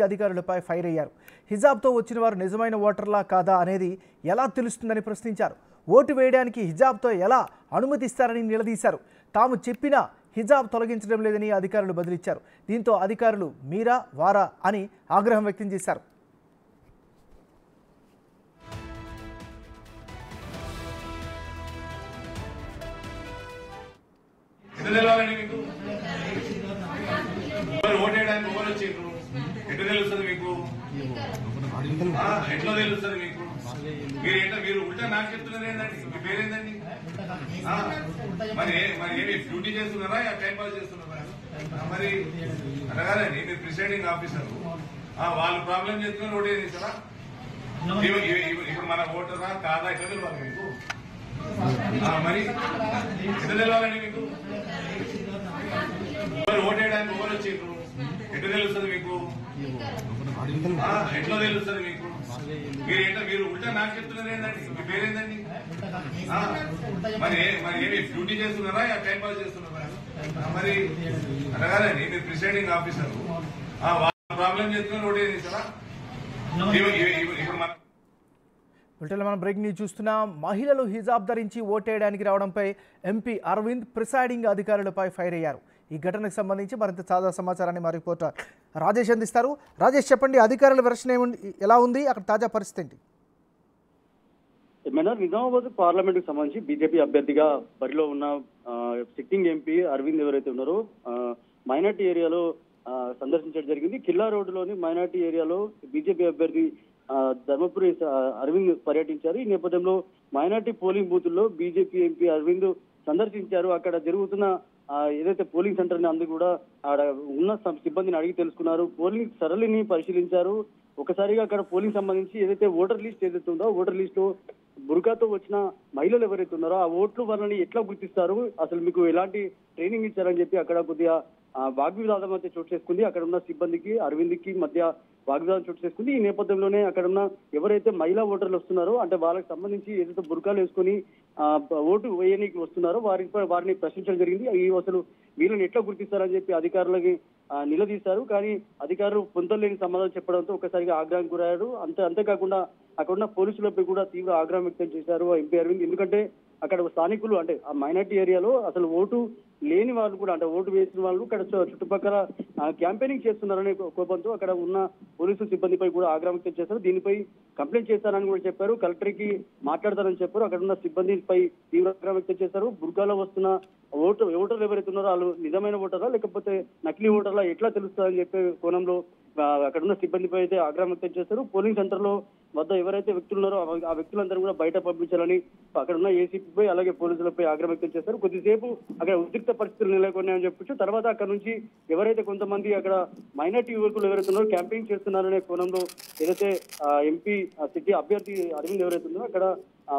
అధికారులపై ఫైర్ అయ్యారు. హిజాబ్తో వచ్చిన వారు నిజమైన ఓటర్లా కాదా అనేది ఎలా తెలుస్తుందని ప్రశ్నించారు. ఓటు వేయడానికి హిజాబ్తో ఎలా అనుమతిస్తారని నిలదీశారు. తాము చెప్పిన హిజాబ్ తొలగించడం లేదని అధికారులు బదిలిచ్చారు. దీంతో అధికారులు మీరా వారా అని ఆగ్రహం వ్యక్తం చేశారు. ఎట్లా తెలుస్తుంది మీకు? ఎట్లా తెలుస్తుంది మీకు? మీరు ఉల్టా నాకు చెప్తున్నారు ఏంటండి? మీ పేరేందండి? మరి ఏమి డ్యూటీ చేస్తున్నారా టైం పాస్ చేస్తున్నారా? మరి అట్లా కాదండి, మీరు ప్రిసైడింగ్ ఆఫీసర్, వాళ్ళు ప్రాబ్లం చేసుకుని ఓటు చేస్తారా? ఇప్పుడు మన ఓటరా కాదా ఎట్లా తెలియాలి మీకు? మరి ఎట్లా తెలియాలండి మీకు? ఓటు వేయడానికి ఎవరు వచ్చిండ్రు? ఎట్లా తెలుస్తుంది మీకు? ఎట్లా తెలుస్తుంది మీకు? మీరు ఉల్టా నాకు చెప్తున్నారు ఏంటండి? మీ పేరేందండి? మరి ఏమి డ్యూటీ చేస్తున్నారా టైం పాస్ చేస్తున్నారా? మరి అట్లా కాదండి, మీరు ప్రిసైడింగ్ ఆఫీసర్, వాళ్ళు ప్రాబ్లం చేసుకుని ఓటు చేస్తారా? ఇప్పుడు మనం బ్రేక్ న్యూస్ చూస్తున్నాం. మహిళలు హిజాబ్ ధరించి ఓటేయడానికి రావడంపై ఎంపీ అరవింద్ ప్రిసైడింగ్ అధికారులపై ఫైర్ అయ్యారు. ఈ ఘటనకు సంబంధించి మరింత తాజా సమాచారాన్ని మా రిపోర్టర్ రాజేష్ అందిస్తారు. రాజేష్, చెప్పండి, అధికారుల వెర్షన్ ఎలా ఉంది, అక్కడ తాజా పరిస్థితి ఏంటి? నిజామాబాద్ పార్లమెంట్ కు సంబంధించి బీజేపీ అభ్యర్థిగా బరిలో ఉన్న సిట్టింగ్ ఎంపీ అరవింద్ ఎవరైతే ఉన్నారో మైనార్టీ ఏరియాలో సందర్శించడం జరిగింది. కిల్లా రోడ్డులోని మైనార్టీ ఏరియాలో బీజేపీ అభ్యర్థి ధర్మపురి అరవింద్ పర్యటించారు. ఈ నేపథ్యంలో మైనార్టీ పోలింగ్ బూతుల్లో బీజేపీ ఎంపీ అరవింద్ సందర్శించారు. అక్కడ జరుగుతున్న ఏదైతే పోలింగ్ సెంటర్ ని అందుకు కూడా ఉన్న సిబ్బందిని అడిగి తెలుసుకున్నారు. పోలింగ్ సరళిని పరిశీలించారు. ఒకసారిగా అక్కడ పోలింగ్ సంబంధించి ఏదైతే ఓటర్ లిస్ట్ ఏదైతే ఉందో ఓటర్ లిస్ట్ లో బుర్కాతో వచ్చిన మహిళలు ఎవరైతే ఉన్నారో ఆ ఓట్లు వాళ్ళని ఎట్లా గుర్తిస్తారు, అసలు మీకు ఎలాంటి ట్రైనింగ్ ఇచ్చారని చెప్పి అక్కడ కొద్దిగా వాగ్వివాదం అయితే చోటు చేసుకుంది. అక్కడ ఉన్న సిబ్బందికి అరవింద్కి మధ్య వాగ్వివాదం చోటు చేసుకుంది. ఈ నేపథ్యంలోనే అక్కడ ఉన్న ఎవరైతే మహిళా ఓటర్లు వస్తున్నారో అంటే వాళ్ళకి సంబంధించి ఏదైతే బుర్కాలు వేసుకుని ఓటు వేయడానికి వస్తున్నారో వారిని ప్రశ్నించడం జరిగింది. అసలు వీళ్ళని ఎట్లా గుర్తిస్తారని చెప్పి అధికారులకి నిలదీశారు. కానీ అధికారులు పొందలేని సమాధానం చెప్పడంతో ఒకసారిగా ఆగ్రహం గురయ్యారు. అంతేకాకుండా అక్కడ ఉన్న పోలీసులపై కూడా తీవ్ర ఆగ్రహం వ్యక్తం చేశారు ఎంపీ అరవింద్. ఎందుకంటే అక్కడ స్థానికులు అంటే ఆ మైనార్టీ ఏరియాలో అసలు ఓటు లేని వాళ్ళు కూడా అంటే ఓటు వేసిన వాళ్ళు ఇక్కడ చుట్టుపక్కల క్యాంపెయినింగ్ చేస్తున్నారనే కోపంతో అక్కడ ఉన్న పోలీసు సిబ్బందిపై కూడా ఆగ్రహం వ్యక్తం చేశారు. దీనిపై కంప్లైంట్ చేస్తారని కూడా చెప్పారు. కలెక్టర్ కి మాట్లాడతారని చెప్పారు. అక్కడ ఉన్న సిబ్బందిపై తీవ్ర ఆగ్రహం వ్యక్తం చేశారు. బుర్గాలో వస్తున్న ఓటర్లు ఎవరైతే ఉన్నారో వాళ్ళు నిజమైన ఓటరా లేకపోతే నకిలీ ఓటర్లా ఎట్లా తెలుస్తుందని చెప్పే కోణంలో అక్కడ ఉన్న సిబ్బందిపై అయితే ఆగ్రహం వ్యక్తం చేశారు. పోలింగ్ సెంటర్ లో వద్ద ఎవరైతే వ్యక్తులు ఉన్నారో ఆ వ్యక్తులందరూ కూడా బయట పంపించాలని అక్కడ ఉన్న ఏసీపీపై అలాగే పోలీసులపై ఆగ్రహం వ్యక్తం చేశారు. కొద్దిసేపు అక్కడ ఉద్రిక్త పరిస్థితులు నెలకొన్నాయని చెప్పొచ్చు. తర్వాత అక్కడ నుంచి ఎవరైతే కొంతమంది అక్కడ మైనార్టీ యువకులు ఎవరైతే ఉన్నారో క్యాంపెయిన్ చేస్తున్నారనే కోణంలో ఏదైతే ఎంపీ సిటీ అభ్యర్థి అరవింద్ ఎవరైతే ఉన్నారో అక్కడ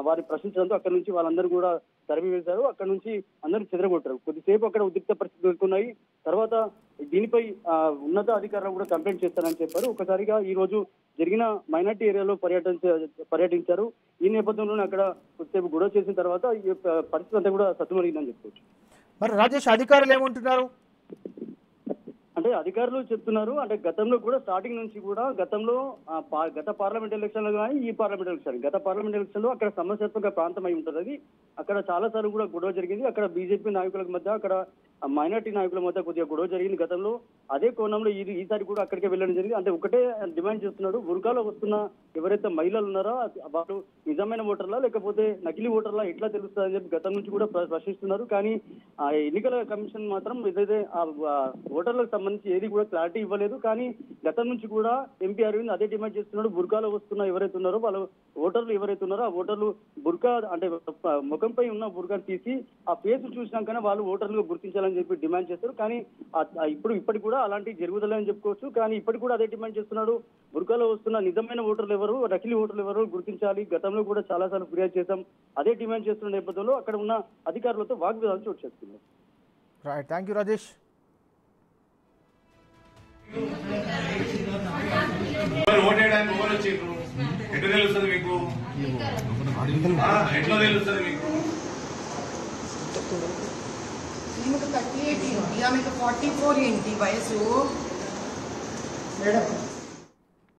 వారి ప్రశ్నించడంతో అక్కడ నుంచి వాళ్ళందరూ కూడా తరిమి వేశారు. అక్కడ నుంచి అందరినీ చెదరగొట్టారు. కొద్దిసేపు అక్కడ ఉద్రిక్త పరిస్థితులు ఎదుర్కొన్నాయి. తర్వాత దీనిపై ఉన్నత అధికారులు కూడా కంప్లైంట్ చేస్తారని చెప్పారు. ఒకసారిగా ఈ రోజు జరిగిన మైనార్టీ ఏరియాలో పర్యటించారు. ఈ నేపథ్యంలోనే అక్కడ కొద్దిసేపు గొడవ చేసిన తర్వాత ఈ పరిస్థితి అంతా కూడా సద్దుమరిగిందని చెప్పుకోవచ్చు. మరి రాజేష్, అధికారులు ఏమంటున్నారు అంటే అధికారులు చెప్తున్నారు అంటే గతంలో కూడా స్టార్టింగ్ నుంచి కూడా గత పార్లమెంట్ ఎలక్షన్ లో కానీ ఈ పార్లమెంట్ ఎలక్షన్ గత పార్లమెంట్ ఎలక్షన్ లో అక్కడ సమస్యాత్మక ప్రాంతం అయి ఉంటుంది. అది అక్కడ చాలా సార్లు కూడా గొడవ జరిగింది. అక్కడ బీజేపీ నాయకుల మధ్య అక్కడ మైనార్టీ నాయకుల మధ్య కొద్దిగా గొడవ జరిగింది గతంలో. అదే కోణంలో ఈసారి కూడా అక్కడికే వెళ్ళడం జరిగింది. అంటే ఒకటే డిమాండ్ చేస్తున్నాడు, బుర్కాలో వస్తున్న ఎవరైతే మహిళలు ఉన్నారో వాళ్ళు నిజమైన ఓటర్లా లేకపోతే నకిలీ ఓటర్లా ఎట్లా తెలుస్తుందని చెప్పి గతం నుంచి కూడా ప్రశ్నిస్తున్నారు. కానీ ఎన్నికల కమిషన్ మాత్రం ఏదైతే ఓటర్లకు సంబంధించి ఏది కూడా క్లారిటీ ఇవ్వలేదు. కానీ గతం నుంచి కూడా ఎంపీ అరవింద్ అదే డిమాండ్ చేస్తున్నాడు. బుర్కాలో వస్తున్న ఎవరైతే ఉన్నారో వాళ్ళు ఓటర్లు ఎవరైతే ఉన్నారో ఆ ఓటర్లు బుర్కా అంటే ముఖంపై ఉన్న బుర్కాను తీసి ఆ ఫేస్ చూసినాకనే వాళ్ళు ఓటర్లుగా గుర్తించాలని చెప్పి డిమాండ్ చేస్తారు. కానీ ఇప్పటికి కూడా అలాంటి జరుగుదలని చెప్పుకోవచ్చు. కానీ ఇప్పటికి కూడా అదే డిమాండ్ చేస్తున్నాడు. బుర్కాలో వస్తున్న నిజమైన ఓటర్లు ఎవరు, నకిలీ ఓటర్లు ఎవరు గుర్తించాలి. గతంలో కూడా చాలా సార్లు ఫిర్యాదు చేశాం. అదే డిమాండ్ చేస్తున్న నేపథ్యంలో అక్కడ ఉన్న అధికారులతో వాగ్వివాదం చోటు చేసుకున్నారు. Right, thank you Rajesh. ఓటేయడానికి ఎవరు వచ్చిండ్రు? ఎట్లా తెలుస్తుంది మీకు? ఎట్లా తెలుస్తుంది మీకు? మీకు 38 ఏంటి, ఆమెకు 44 ఏంటి వయసు? మేడం